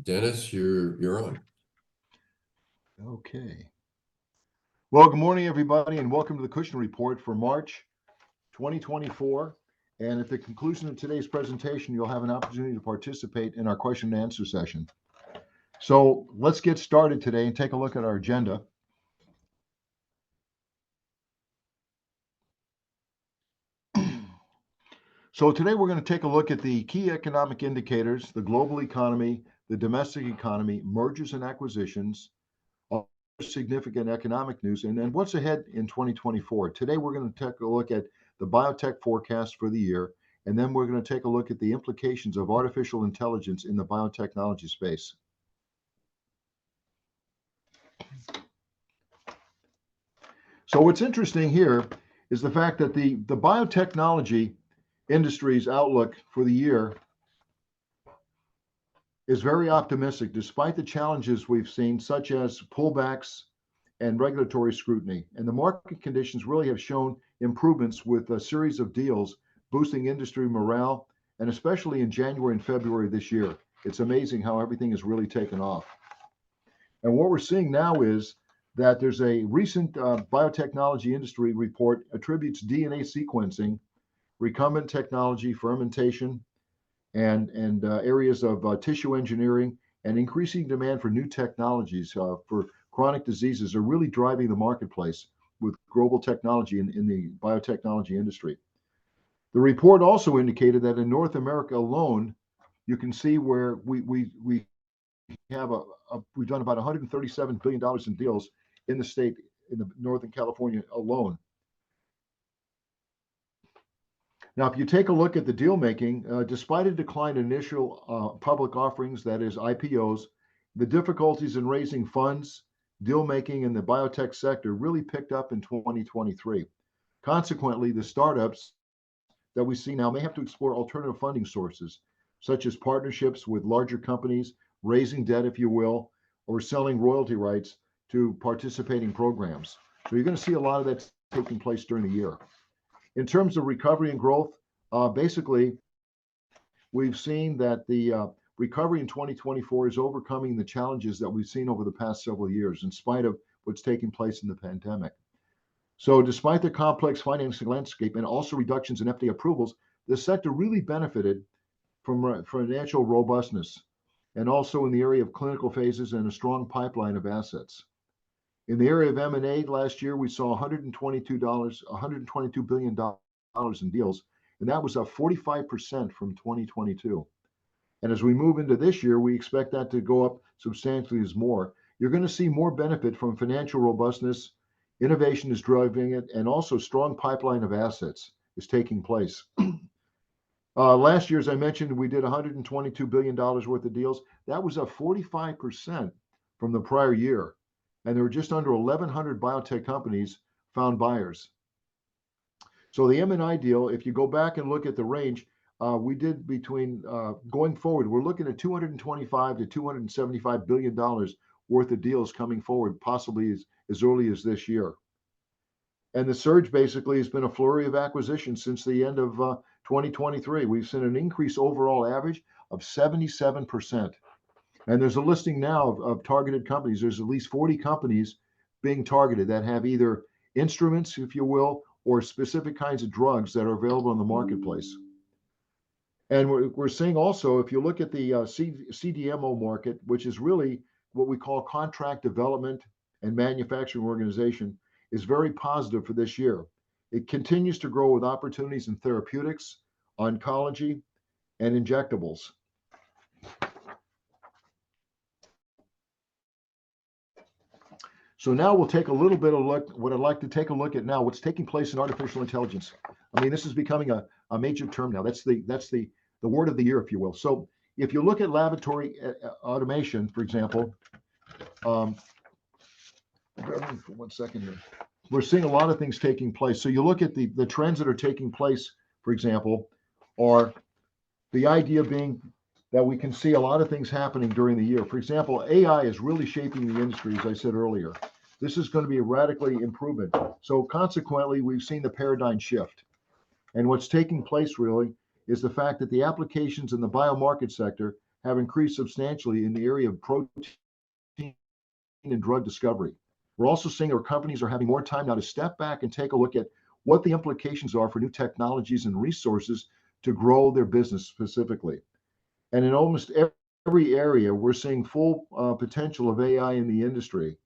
Dennis, you're on. Okay. Well, good morning, everybody, and welcome to the Kushner Report for March 2024. And at the conclusion of today's presentation, you'll have an opportunity to participate in our question and answer session. So let's get started today and take a look at our agenda. So today we're going to take a look at the key economic indicators, the global economy, the domestic economy, mergers and acquisitions, other significant economic news, and then what's ahead in 2024. Today we're going to take a look at the biotech forecast for the year, and then we're going to take a look at the implications of artificial intelligence in the biotechnology space. So what's interesting here is the fact that the biotechnology industry's outlook for the year is very optimistic despite the challenges we've seen, such as pullbacks and regulatory scrutiny. And the market conditions really have shown improvements with a series of deals boosting industry morale, and especially in January and February this year. It's amazing how everything has really taken off. And what we're seeing now is that there's a recent biotechnology industry report attributes DNA sequencing, recombinant technology, fermentation, and areas of tissue engineering, and increasing demand for new technologies for chronic diseases are really driving the marketplace with global technology in the biotechnology industry. The report also indicated that in North America alone, you can see where we have we've done about $137 billion in deals in the state, in the Northern California alone. Now, if you take a look at the deal making, despite a decline in initial public offerings, that is IPOs, the difficulties in raising funds, deal making in the biotech sector really picked up in 2023. Consequently, the startups that we see now may have to explore alternative funding sources, such as partnerships with larger companies, raising debt, if you will, or selling royalty rights to participating programs. So you're going to see a lot of that taking place during the year. In terms of recovery and growth, basically, we've seen that the recovery in 2024 is overcoming the challenges that we've seen over the past several years, in spite of what's taking place in the pandemic. So despite the complex financing landscape and also reductions in FDA approvals, the sector really benefited from financial robustness, and also in the area of clinical phases and a strong pipeline of assets. In the area of M&A last year, we saw $122 billion in deals, and that was up 45% from 2022. And as we move into this year, we expect that to go up substantially as more. You're going to see more benefit from financial robustness, innovation is driving it, and also strong pipeline of assets is taking place. Last year, as I mentioned, we did $122 billion worth of deals. That was up 45% from the prior year. And there were just under 1,100 biotech companies found buyers. So the M&I deal, if you go back and look at the range, we did between, going forward, we're looking at $225 to $275 billion worth of deals coming forward, possibly as early as this year. And the surge basically has been a flurry of acquisitions since the end of 2023. We've seen an increase overall average of 77%. And there's a listing now of targeted companies. There's at least 40 companies being targeted that have either instruments, if you will, or specific kinds of drugs that are available in the marketplace. And we're seeing also, if you look at the CDMO market, which is really what we call contract development and manufacturing organization, is very positive for this year. It continues to grow with opportunities in therapeutics, oncology, and injectables. So now we'll take a little bit of look, what I'd like to take a look at now, what's taking place in artificial intelligence. I mean, this is becoming a major term now. That's the word of the year, if you will. So if you look at laboratory automation, for example, for 1 second here, we're seeing a lot of things taking place. So you look at the trends that are taking place, for example, are the idea being that we can see a lot of things happening during the year. For example, AI is really shaping the industry, as I said earlier. This is going to be a radically improvement. So consequently, we've seen the paradigm shift. And what's taking place really is the fact that the applications in the biomarket sector have increased substantially in the area of protein and drug discovery. We're also seeing our companies are having more time now to step back and take a look at what the implications are for new technologies and resources to grow their business specifically. And in almost every area, we're seeing full potential of AI in the industry.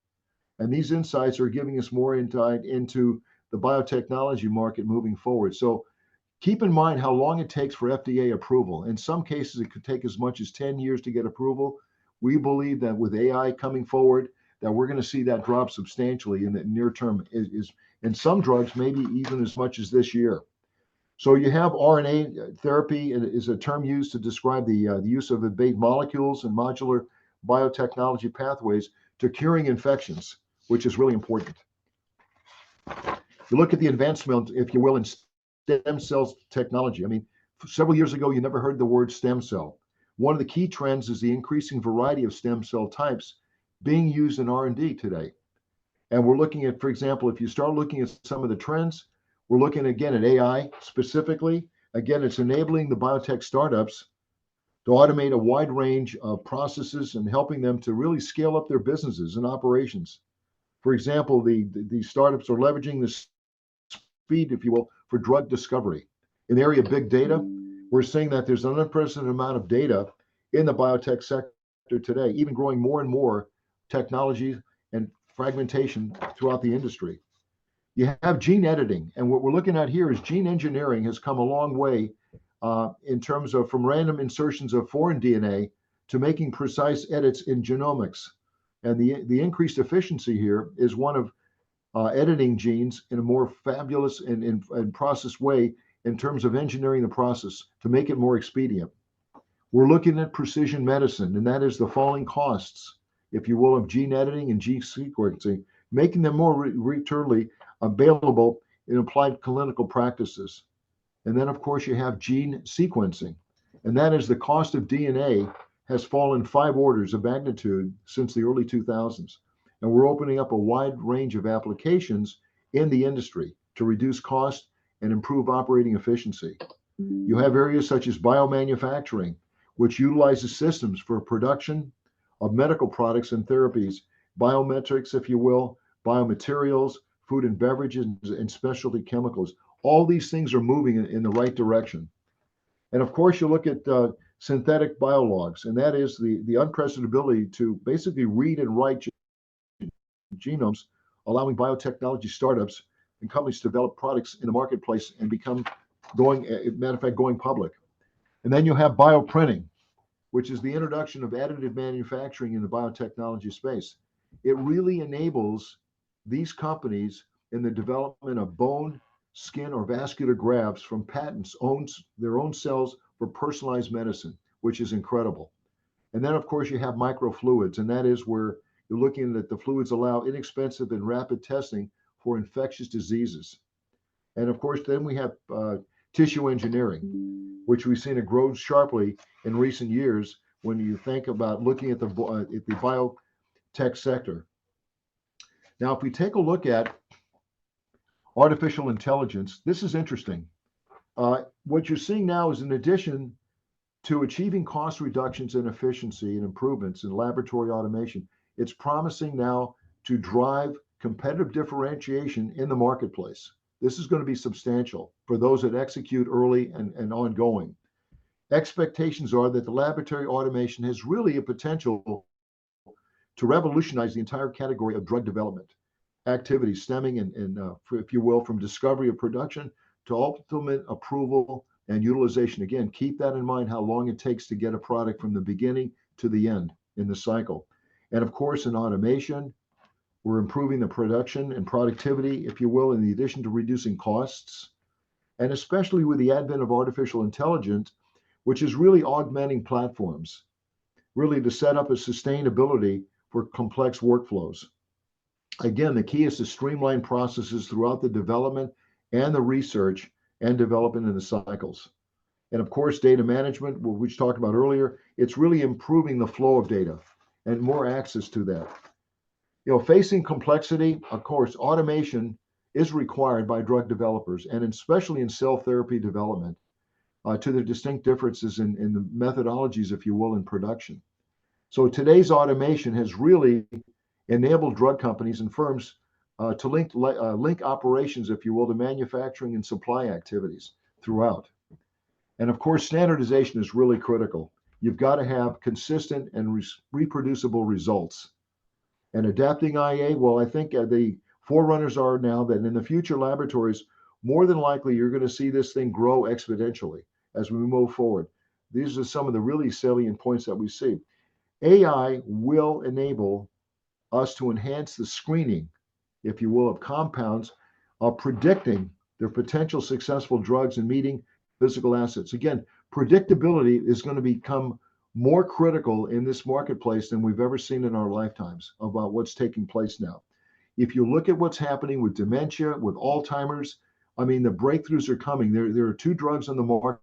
And these insights are giving us more insight into the biotechnology market moving forward. So keep in mind how long it takes for FDA approval. In some cases, it could take as much as 10 years to get approval. We believe that with AI coming forward, that we're going to see that drop substantially in the near term, is in some drugs, maybe even as much as this year. So you have RNA therapy is a term used to describe the use of evade molecules and modular biotechnology pathways to curing infections, which is really important. You look at the advancement, if you will, in stem cells technology. I mean, several years ago, you never heard the word stem cell. One of the key trends is the increasing variety of stem cell types being used in R&D today. And we're looking at, for example, if you start looking at some of the trends, we're looking again at AI specifically. Again, it's enabling the biotech startups to automate a wide range of processes and helping them to really scale up their businesses and operations. For example, the startups are leveraging the speed, if you will, for drug discovery. In the area of big data, we're seeing that there's an unprecedented amount of data in the biotech sector today, even growing more and more technology and fragmentation throughout the industry. You have gene editing, and what we're looking at here is gene engineering has come a long way in terms of from random insertions of foreign DNA to making precise edits in genomics. And the increased efficiency here is one of editing genes in a more fabulous and process way in terms of engineering the process to make it more expedient. We're looking at precision medicine, and that is the falling costs, if you will, of gene editing and gene sequencing, making them more readily available in applied clinical practices. And then, of course, you have gene sequencing, and that is the cost of DNA has fallen 5 orders of magnitude since the early 2000s. And we're opening up a wide range of applications in the industry to reduce cost and improve operating efficiency. You have areas such as biomanufacturing, which utilizes systems for production of medical products and therapies, biometrics, if you will, biomaterials, food and beverages, and specialty chemicals. All these things are moving in the right direction. And of course, you look at synthetic biologs, and that is the unprecedented ability to basically read and write genomes, allowing biotechnology startups and companies to develop products in the marketplace and become matter of fact, going public. And then you have bioprinting, which is the introduction of additive manufacturing in the biotechnology space. It really enables these companies in the development of bone, skin, or vascular grafts from patents, owns their own cells for personalized medicine, which is incredible. And then, of course, you have microfluids, and that is where you're looking at the fluids allow inexpensive and rapid testing for infectious diseases. And of course, then we have tissue engineering, which we've seen it grow sharply in recent years when you think about looking at the biotech sector. Now, if we take a look at artificial intelligence, this is interesting. What you're seeing now is in addition to achieving cost reductions and efficiency and improvements in laboratory automation, it's promising now to drive competitive differentiation in the marketplace. This is going to be substantial for those that execute early and ongoing. Expectations are that the laboratory automation has really a potential to revolutionize the entire category of drug development activities stemming if you will, from discovery of production to ultimate approval and utilization. Again, keep that in mind, how long it takes to get a product from the beginning to the end in the cycle. And of course, in automation, we're improving the production and productivity, if you will, in addition to reducing costs, and especially with the advent of artificial intelligence, which is really augmenting platforms, really to set up a sustainability for complex workflows. Again, the key is to streamline processes throughout the development and the research and development in the cycles. And of course, data management, which we talked about earlier, it's really improving the flow of data and more access to that. Facing complexity, of course, automation is required by drug developers, and especially in cell therapy development. to the distinct differences in the methodologies, if you will, in production. So today's automation has really enabled drug companies and firms to link operations, if you will, to manufacturing and supply activities throughout. And of course, standardization is really critical. You've got to have consistent and reproducible results. And adapting IA, well, I think the forerunners are now that in the future laboratories, more than likely, you're going to see this thing grow exponentially as we move forward. These are some of the really salient points that we see. AI will enable us to enhance the screening, if you will, of compounds, of predicting their potential successful drugs and meeting physical assets. Again, predictability is going to become more critical in this marketplace than we've ever seen in our lifetimes about what's taking place now. If you look at what's happening with dementia, with Alzheimer's, I mean, the breakthroughs are coming. There are 2 drugs on the market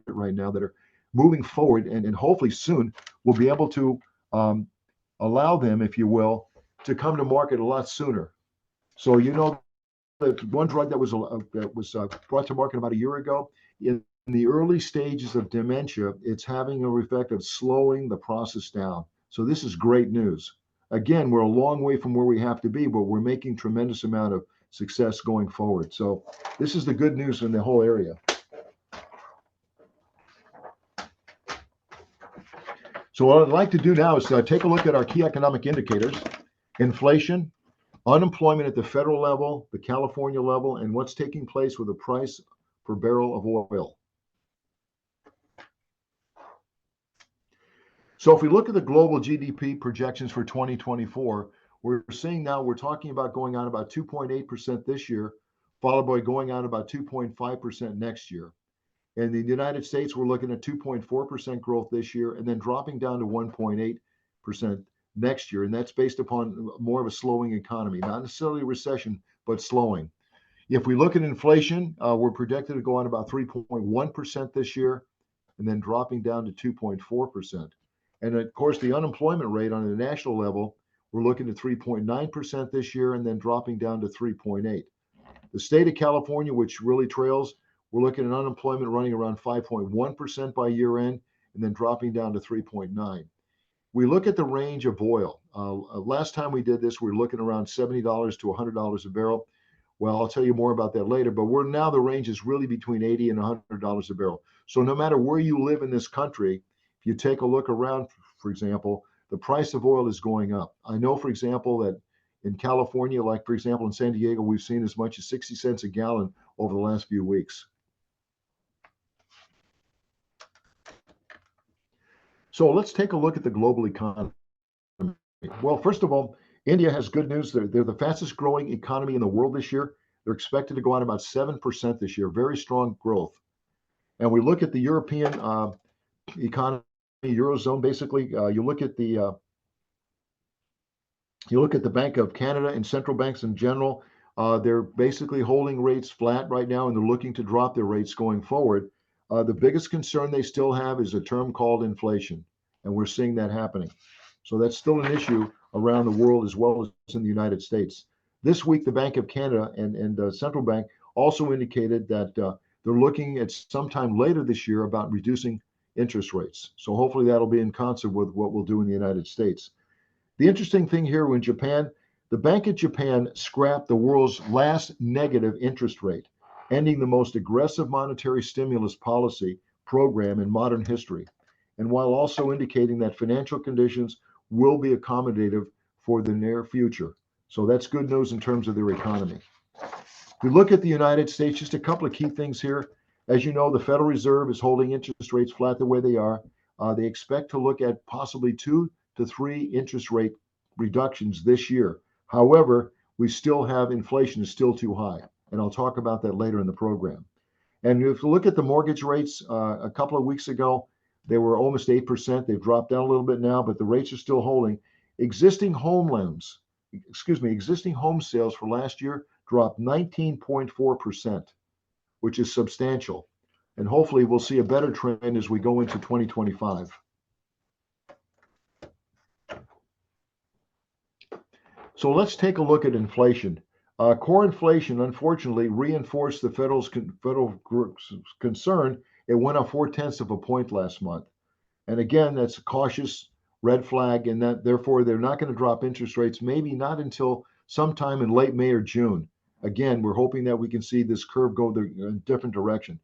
right now that are moving forward, and hopefully soon we'll be able to allow them, if you will, to come to market a lot sooner. So you know, the one drug that was brought to market about a year ago, in the early stages of dementia, it's having an effect of slowing the process down. So this is great news. Again, we're a long way from where we have to be, but we're making tremendous amount of success going forward. So this is the good news in the whole area. So what I'd like to do now is take a look at our key economic indicators: inflation, unemployment at the federal level, the California level, and what's taking place with the price per barrel of oil. So if we look at the global GDP projections for 2024, we're seeing now we're talking about going on about 2.8% this year, followed by going on about 2.5% next year. In the United States, we're looking at 2.4% growth this year and then dropping down to 1.8% next year. And that's based upon more of a slowing economy, not necessarily a recession, but slowing. If we look at inflation, we're projected to go on about 3.1% this year and then dropping down to 2.4%. And of course, the unemployment rate on the national level, we're looking at 3.9% this year and then dropping down to 3.8%. The state of California, which really trails, we're looking at unemployment running around 5.1% by year end and then dropping down to 3.9%. We look at the range of oil. Last time we did this, we were looking around $70 to $100 a barrel. Well, I'll tell you more about that later, but we're now the range is really between $80 and $100 a barrel. So no matter where you live in this country, if you take a look around, for example, the price of oil is going up. I know, for example, that in California, like for example in San Diego, we've seen as much as 60 cents a gallon over the last few weeks. So let's take a look at the global economy. Well, first of all, India has good news. They're the fastest growing economy in the world this year. They're expected to go on about 7% this year, very strong growth. And we look at the European economy, Eurozone, basically, you look at the Bank of Canada and central banks in general. They're basically holding rates flat right now, and they're looking to drop their rates going forward. The biggest concern they still have is a term called inflation, and we're seeing that happening. So that's still an issue around the world as well as in the United States. This week, the Bank of Canada and central bank also indicated that they're looking at sometime later this year about reducing interest rates. So hopefully that'll be in concert with what we'll do in the United States. The interesting thing here in Japan, the Bank of Japan scrapped the world's last negative interest rate, ending the most aggressive monetary stimulus policy program in modern history, and while also indicating that financial conditions will be accommodative for the near future. So that's good news in terms of their economy. If we look at the United States, just a couple of key things here. As you know, the Federal Reserve is holding interest rates flat the way they are. They expect to look at possibly 2 to 3 interest rate reductions this year. However, we still have inflation is still too high, and I'll talk about that later in the program. And if you look at the mortgage rates, a couple of weeks ago, they were almost 8%. They've dropped down a little bit now, but the rates are still holding. Existing home sales for last year dropped 19.4%, which is substantial. And hopefully we'll see a better trend as we go into 2025. So let's take a look at inflation. Core inflation, unfortunately, reinforced the federal concern It went up 0.4 of a point last month. And again, that's a cautious red flag, and that therefore they're not going to drop interest rates, maybe not until sometime in late May or June. Again, we're hoping that we can see this curve go in a different direction.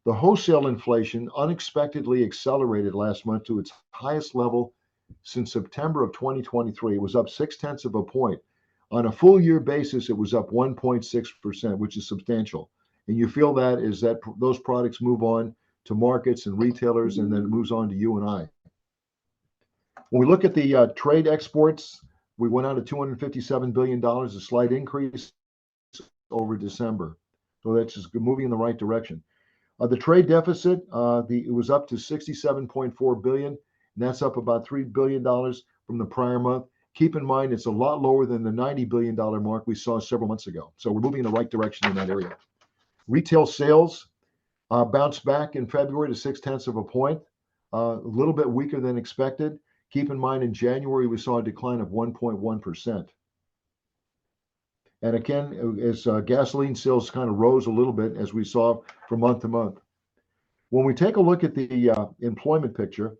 The wholesale inflation unexpectedly accelerated last month to its highest level since September of 2023. It was up 0.6 of a point. On a full year basis, it was up 1.6%, which is substantial. And you feel that is that those products move on to markets and retailers, and then it moves on to you and I. When we look at the trade exports, we went out to $257 billion, a slight increase over December. So that's just moving in the right direction. The trade deficit, it was up to $67.4 billion, and that's up about $3 billion from the prior month. Keep in mind, it's a lot lower than the $90 billion mark we saw several months ago. So we're moving in the right direction in that area. Retail sales bounced back in February to 0.6 of a point, a little bit weaker than expected. Keep in mind, in January, we saw a decline of 1.1%. And again, as gasoline sales kind of rose a little bit, as we saw from month to month. When we take a look at the employment picture,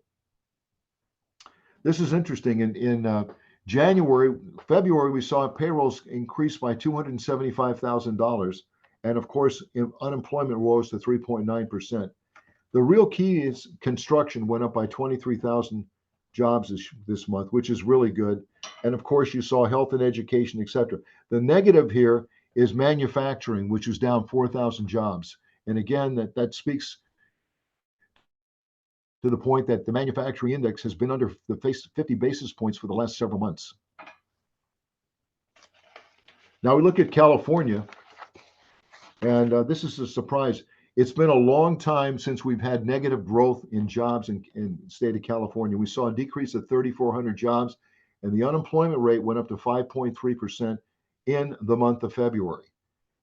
this is interesting. In February, we saw payrolls increase by $275,000. And of course, unemployment rose to 3.9%. The real key is construction went up by 23,000 jobs this month, which is really good. And of course, you saw health and education, etc. The negative here is manufacturing, which was down 4,000 jobs. And again, that speaks to the point that the manufacturing index has been under the 50 basis points for the last several months. Now we look at California, and this is a surprise. It's been a long time since we've had negative growth in jobs in the state of California. We saw a decrease of 3,400 jobs, and the unemployment rate went up to 5.3% in the month of February.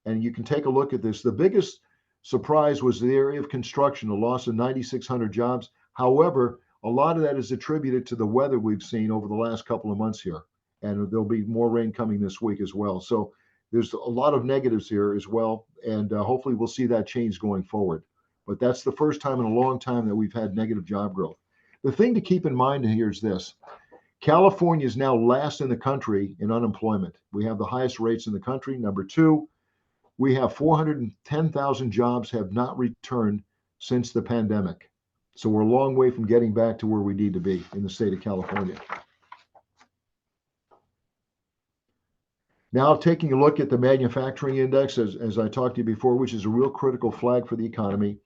And you can take a look at this. The biggest surprise was the area of construction, a loss of 9,600 jobs. However, a lot of that is attributed to the weather we've seen over the last couple of months here. And there'll be more rain coming this week as well. So there's a lot of negatives here as well, and hopefully we'll see that change going forward. But that's the first time in a long time that we've had negative job growth. The thing to keep in mind here is this. California is now last in the country in unemployment. We have the highest rates in the country. Number two, we have 410,000 jobs have not returned since the pandemic. So we're a long way from getting back to where we need to be in the state of California. Now, taking a look at the manufacturing index, as I talked to you before, which is a real critical flag for the economy,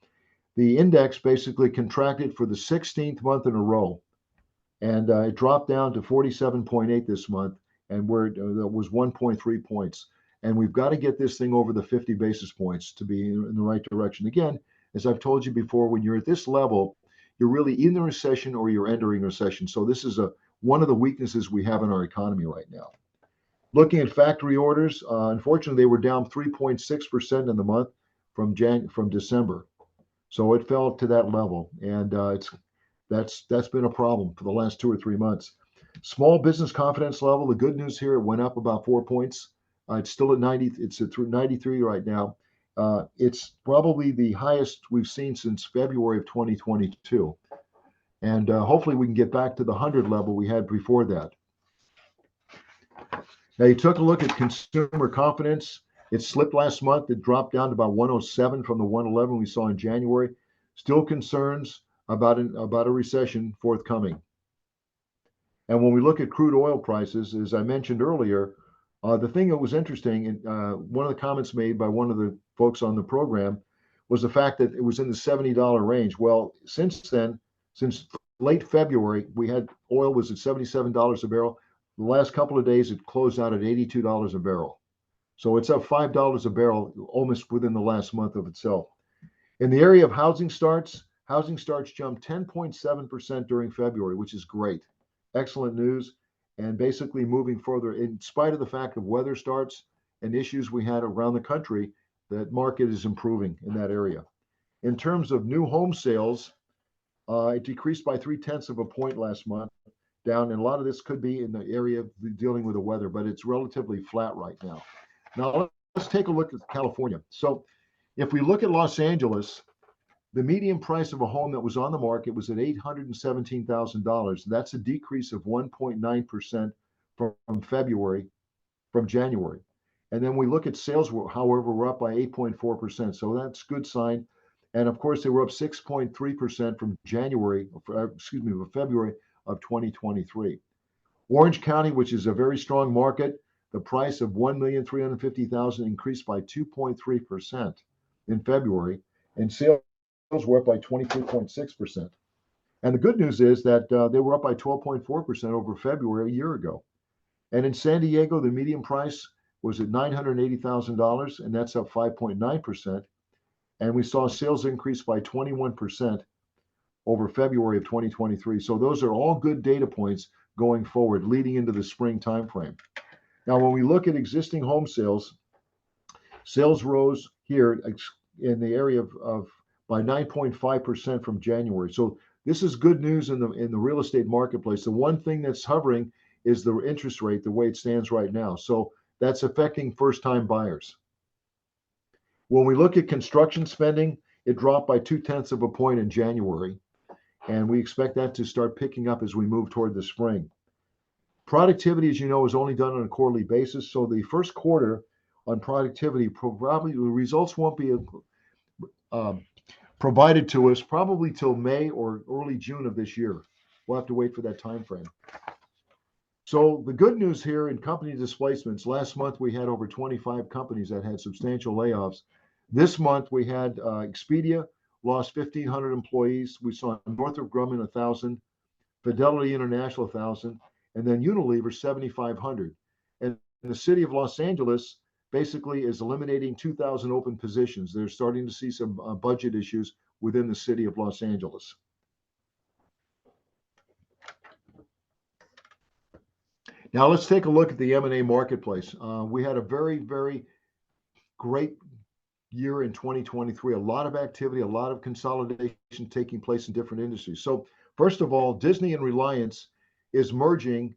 the index basically contracted for the 16th month in a row. And it dropped down to 47.8 this month, and that was 1.3 points. And we've got to get this thing over the 50 basis points to be in the right direction. Again, as I've told you before, when you're at this level, you're really in the recession or you're entering recession. So this is one of the weaknesses we have in our economy right now. Looking at factory orders, unfortunately, they were down 3.6% in the month from December. So it fell to that level, and that's been a problem for the last 2 or 3 months. Small business confidence level, the good news here, it went up about 4 points. It's still at 90. It's at 93 right now. It's probably the highest we've seen since February of 2022, and hopefully we can get back to the 100 level we had before that. Now, you took a look at consumer confidence. It slipped last month. It dropped down to about 107 from the 111 we saw in January. Still concerns about a recession forthcoming. And when we look at crude oil prices, as I mentioned earlier, the thing that was interesting, and one of the comments made by one of the folks on the program was the fact that it was in the $70 range. Well, since then, since late February, oil was at $77 a barrel. The last couple of days, it closed out at $82 a barrel. So it's up $5 a barrel almost within the last month of itself. In the area of housing starts jumped 10.7% during February, which is great. Excellent news. And basically moving further, in spite of the fact of weather starts and issues we had around the country, that market is improving in that area. In terms of new home sales, it decreased by 0.3 of a point last month. Down, and a lot of this could be in the area of dealing with the weather, but it's relatively flat right now. Now, let's take a look at California. So if we look at Los Angeles, The median price of a home that was on the market was at $817,000. That's a decrease of 1.9% from January. And then we look at sales, however, we're up by 8.4%. So that's a good sign. And of course, they were up 6.3% from February of 2023. Orange County, which is a very strong market, the price of $1,350,000 increased by 2.3% in February, and sales were up by 23.6%. And the good news is that they were up by 12.4% over February a year ago. And in San Diego, the median price was at $980,000, and that's up 5.9%. And we saw sales increase by 21% over February of 2023. So those are all good data points going forward, leading into the spring timeframe. Now, when we look at existing home sales, sales rose here in the area of by 9.5% from January. So this is good news in the real estate marketplace. The one thing that's hovering is the interest rate, the way it stands right now. So that's affecting first-time buyers. When we look at construction spending, it dropped by 0.2 of a point in January, and we expect that to start picking up as we move toward the spring. Productivity, as you know, is only done on a quarterly basis. So the first quarter on productivity, probably the results won't be provided to us probably till May or early June of this year. We'll have to wait for that time frame. So the good news here in company displacements, last month we had over 25 companies that had substantial layoffs. This month we had Expedia lost 1,500 employees. We saw Northrop Grumman 1,000, Fidelity International 1,000, and then Unilever 7,500. And the city of Los Angeles basically is eliminating 2,000 open positions. They're starting to see some budget issues within the city of Los Angeles. Now let's take a look at the M&A marketplace. We had a very, very great year in 2023. A lot of activity, a lot of consolidation taking place in different industries. So first of all, Disney and Reliance is merging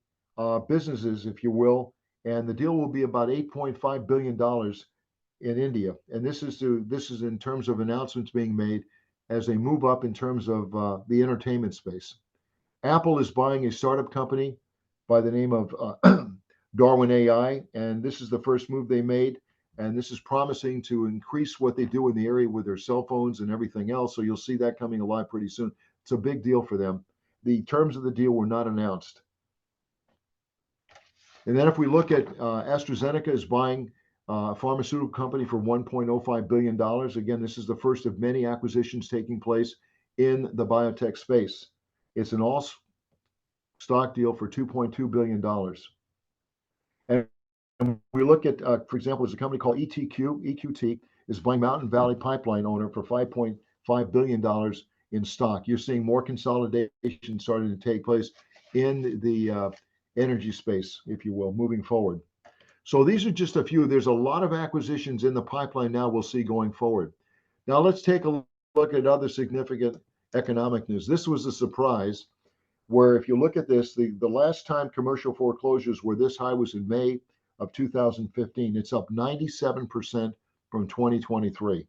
businesses, if you will, and the deal will be about $8.5 billion in India. And this is in terms of announcements being made as they move up in terms of the entertainment space. Apple is buying a startup company by the name of Darwin AI, and this is the first move they made. And this is promising to increase what they do in the area with their cell phones and everything else. So you'll see that coming alive pretty soon. It's a big deal for them. The terms of the deal were not announced. And then if we look at AstraZeneca is buying a pharmaceutical company for $1.05 billion. Again, this is the first of many acquisitions taking place in the biotech space. It's an all-stock deal for $2.2 billion. And we look at, for example, there's a company called EQT is buying Mountain Valley Pipeline owner for $5.5 billion in stock. You're seeing more consolidation starting to take place in the energy space, if you will, moving forward. So these are just a few. There's a lot of acquisitions in the pipeline now we'll see going forward. Now let's take a look at other significant economic news. This was a surprise where if you look at this, the last time commercial foreclosures were this high was in May of 2015. It's up 97% from 2023.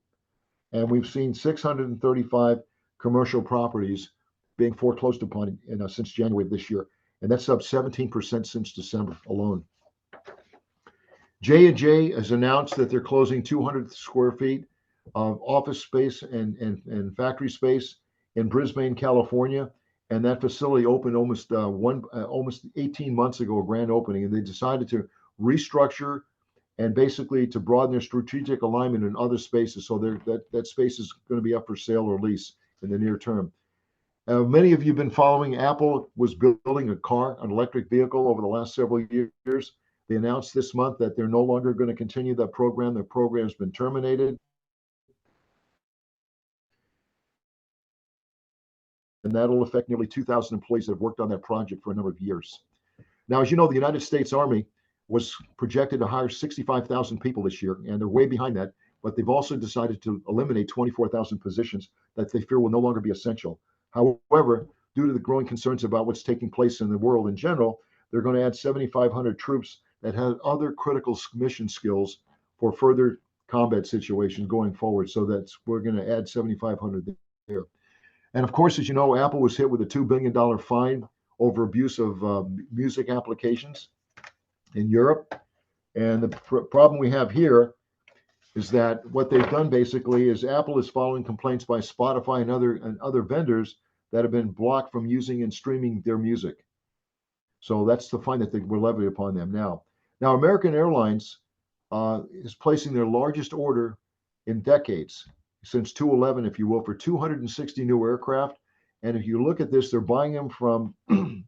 And we've seen 635 commercial properties being foreclosed upon since January of this year. And that's up 17% since December alone. J&J has announced that they're closing 200 square feet of office space and factory space in Brisbane, California. And that facility opened almost 18 months ago, a grand opening, and they decided to restructure and basically to broaden their strategic alignment in other spaces. So that space is going to be up for sale or lease in the near term. Many of you have been following. Apple was building an electric vehicle over the last several years. They announced this month that they're no longer going to continue that program. Their program's been terminated. And that'll affect nearly 2,000 employees that have worked on that project for a number of years. Now, as you know, the United States Army was projected to hire 65,000 people this year, and they're way behind that. But they've also decided to eliminate 24,000 positions that they fear will no longer be essential. However, due to the growing concerns about what's taking place in the world in general, they're going to add 7,500 troops that have other critical mission skills for further combat situations going forward. So we're going to add 7,500 And of course, as you know, Apple was hit with a $2 billion fine over abuse of music applications in Europe. And the problem we have here is that what they've done basically is Apple is following complaints by Spotify and other vendors that have been blocked from using and streaming their music. So that's the fine that they were levied upon them now. Now, American Airlines is placing their largest order in decades, since 2011, if you will, for 260 new aircraft. And if you look at this, they're buying them from,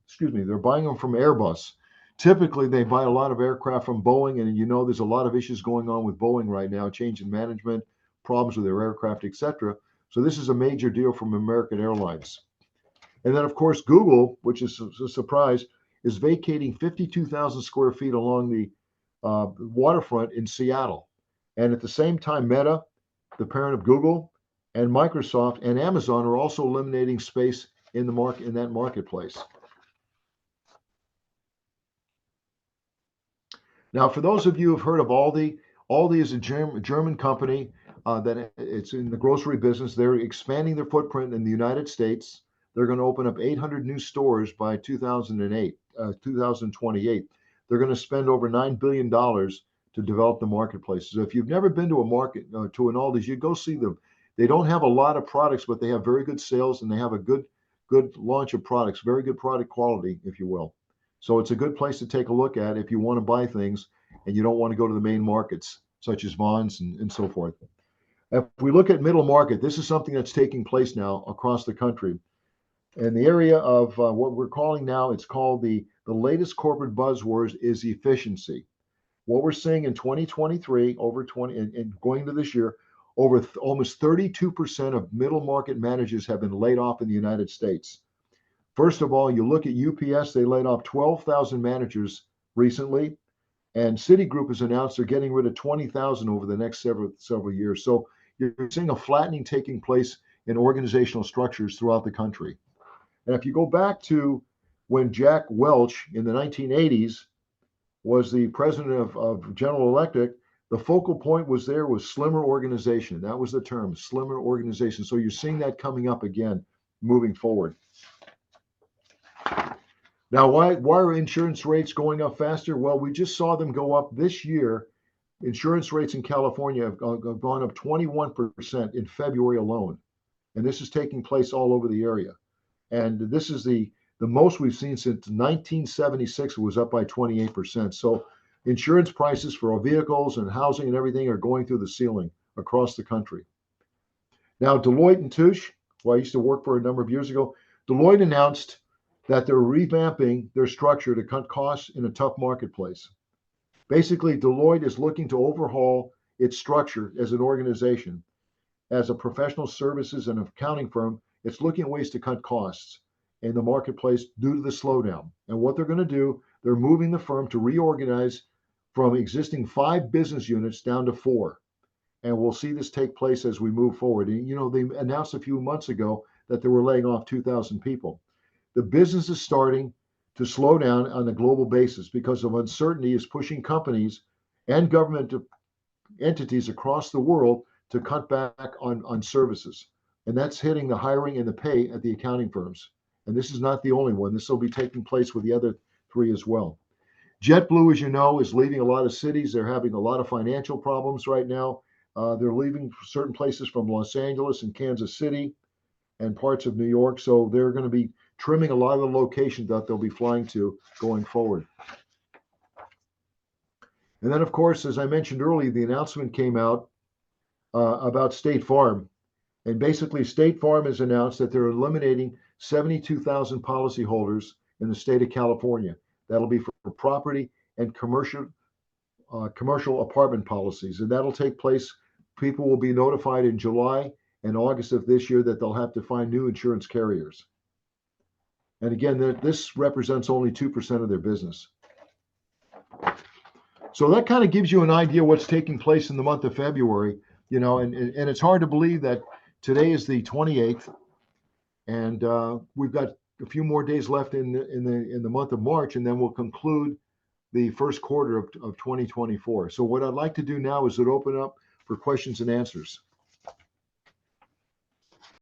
excuse me, they're buying them from Airbus. Typically, they buy a lot of aircraft from Boeing, and you know there's a lot of issues going on with Boeing right now, change in management, problems with their aircraft, etc. So this is a major deal from American Airlines. And then, of course, Google, which is a surprise, is vacating 52,000 square feet along the waterfront in Seattle. And at the same time, Meta, the parent of Google, and Microsoft and Amazon are also eliminating space in the market in that marketplace. Now, for those of you who've heard of Aldi, Aldi is a German company that it's in the grocery business. They're expanding their footprint in the United States. They're going to open up 800 new stores by 2028. They're going to spend over $9 billion to develop the marketplaces. So if you've never been to a market, to an Aldi's, you go see them. They don't have a lot of products, but they have very good sales and they have a good launch of products, very good product quality, if you will. So it's a good place to take a look at if you want to buy things and you don't want to go to the main markets, such as Vons and so forth. If we look at middle market, this is something that's taking place now across the country. In the area of what we're calling now, it's called the latest corporate buzzwords is efficiency. What we're seeing in 2023, over 20 and going to this year, almost 32% of middle market managers have been laid off in the United States. First of all, you look at UPS, they laid off 12,000 managers recently, and Citigroup has announced they're getting rid of 20,000 over the next several years. So you're seeing a flattening taking place in organizational structures throughout the country. And if you go back to when Jack Welch in the 1980s was the president of General Electric, the focal point was slimmer organization. That was the term, slimmer organization. So you're seeing that coming up again, moving forward. Now, why are insurance rates going up faster? Well, we just saw them go up this year. Insurance rates in California have gone up 21% in February alone. And this is taking place all over the area. And this is the most we've seen since 1976. It was up by 28%. So insurance prices for our vehicles and housing and everything are going through the ceiling across the country. Now, Deloitte & Touche, who I used to work for a number of years ago, Deloitte announced that they're revamping their structure to cut costs in a tough marketplace. Basically, Deloitte is looking to overhaul its structure as an organization. As a professional services and accounting firm, it's looking at ways to cut costs in the marketplace due to the slowdown. And what they're going to do, they're moving the firm to reorganize from existing 5 business units down to 4. And we'll see this take place as we move forward. And, you know, they announced a few months ago that they were laying off 2,000 people. The business is starting to slow down on a global basis because of uncertainty is pushing companies and government entities across the world to cut back on services. And that's hitting the hiring and the pay at the accounting firms. And this is not the only one. This will be taking place with the other 3 as well. JetBlue, as you know, is leaving a lot of cities. They're having a lot of financial problems right now. They're leaving certain places from Los Angeles and Kansas City and parts of New York. So they're going to be trimming a lot of the locations that they'll be flying to going forward. And then, of course, as I mentioned earlier, the announcement came out about State Farm. And basically, State Farm has announced that they're eliminating 72,000 policyholders in the state of California. That'll be for property and commercial apartment policies. And that'll take place. People will be notified in July and August of this year that they'll have to find new insurance carriers. And again, this represents only 2% of their business. So that kind of gives you an idea what's taking place in the month of February, you know, and it's hard to believe that today is the 28th, and we've got a few more days left in the month of March, and then we'll conclude the first quarter of 2024. So what I'd like to do now is to open up for questions and answers.